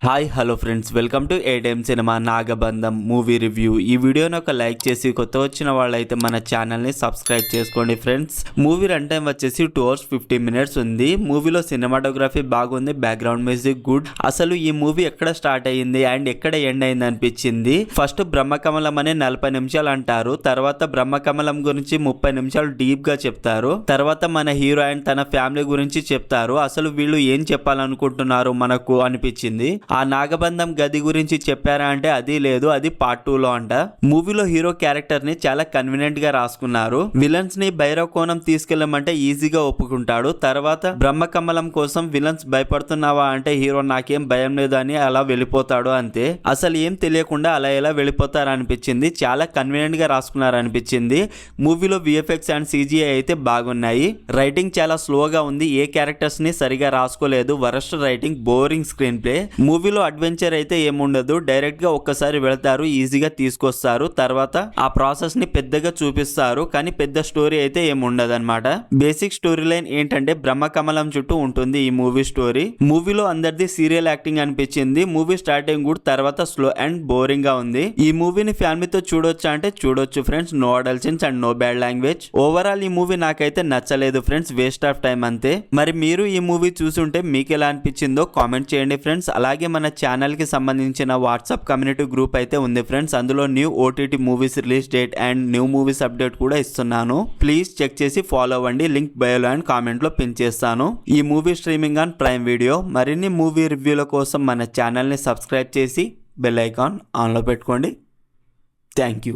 Hi hello friends, welcome to ATM cinema Nagabandham movie review. ఈ వీడియోని ఒక లైక్ చేసి కొత్త వచ్చిన వాళ్ళైతే మన ఛానల్ని సబ్స్క్రైబ్ చేసుకోండి ఫ్రెండ్స్. మూవీ రన్ టైం వచ్చేసి 2 hours 50 minutes ఉంది. మూవీలో సినిమాటోగ్రఫీ బాగుంది, బ్యాక్గ్రౌండ్ మ్యూజిక్ గుడ్. అసలు ఈ మూవీ ఎక్కడ స్టార్ట్ అయ్యింది అండ్ ఎక్కడ ఎండ్ అయింది అనిపించింది. ఫస్ట్ బ్రహ్మకమలం అనే 40 నిమిషాలు అంటారు, తర్వాత బ్రహ్మకమలం గురించి 30 నిమిషాలు డీప్ గా చెప్తారు, తర్వాత మన హీరో అండ్ తన ఫ్యామిలీ గురించి చెప్తారు. అసలు వీళ్ళు ఏం చెప్పాలనుకుంటున్నారు మనకు అనిపించింది. ఆ నాగబంధం గది గురించి చెప్పారా అంటే అది లేదు, అది పార్ట్ 2 లో అంట. మూవీలో హీరో క్యారెక్టర్ ని చాలా కన్వీనియంట్ గా రాసుకున్నారు. విలన్స్ ని భైరవ కోణం తీసుకెళ్లమంటే ఈజీగా ఒప్పుకుంటాడు. తర్వాత బ్రహ్మకమలం కోసం విలన్స్ భయపడుతున్నావా అంటే హీరో నాకేం భయం లేదు అని అలా వెళ్ళిపోతాడు అంతే. అసలు ఏం తెలియకుండా అలా ఎలా వెళ్ళిపోతారు అనిపించింది. చాలా కన్వీనియంట్ గా రాసుకున్నారు అనిపించింది. మూవీలో విఎఫ్ఎక్స్ అండ్ సిజిఐ అయితే బాగున్నాయి. రైటింగ్ చాలా స్లోగా ఉంది, ఏ క్యారెక్టర్స్ ని సరిగా రాసుకోలేదు, worst writing, boring screenplay. మూవీలో అడ్వెంచర్ అయితే ఏముండదు, డైరెక్ట్ గా ఒక్కసారి వెళతారు, ఈజీగా తీసుకొస్తారు, తర్వాత ఆ ప్రాసెస్ ని పెద్దగా చూపిస్తారు, కానీ పెద్ద స్టోరీ అయితే ఏముండదు అనమాట. బేసిక్ స్టోరీ లైన్ ఏంటంటే బ్రహ్మకమలం చుట్టూ ఉంటుంది ఈ మూవీ స్టోరీ. మూవీలో అందరిది సీరియల్ యాక్టింగ్ అనిపించింది. మూవీ స్టార్టింగ్ కూడా తర్వాత స్లో అండ్ బోరింగ్ గా ఉంది. ఈ మూవీని ఫ్యామిలీతో చూడొచ్చా అంటే చూడొచ్చు friends, no adult scenes and no bad language. Overall ఈ మూవీ నాకైతే నచ్చలేదు ఫ్రెండ్స్, వేస్ట్ ఆఫ్ టైం అంతే. మరి మీరు ఈ మూవీ చూసుంటే మీకు ఎలా అనిపించిందో కామెంట్ చేయండి ఫ్రెండ్స్. అలాగే మన ఛానల్ కి సంబంధించిన వాట్సాప్ కమ్యూనిటీ గ్రూప్ అయితే ఉంది ఫ్రెండ్స్, అందులో new OTT movies release date and new movies update కూడా ఇస్తున్నాను. ప్లీజ్ చెక్ చేసి ఫాలో అవ్వండి, లింక్ బయోలో అండ్ కామెంట్ లో పిన్ చేస్తాను. ఈ movie streaming on prime video. మరిన్ని మూవీ రివ్యూల కోసం మన ఛానల్ ని సబ్స్క్రైబ్ చేసి బెల్ ఐకాన్ ఆన్ లో పెట్టుకోండి. Thank you.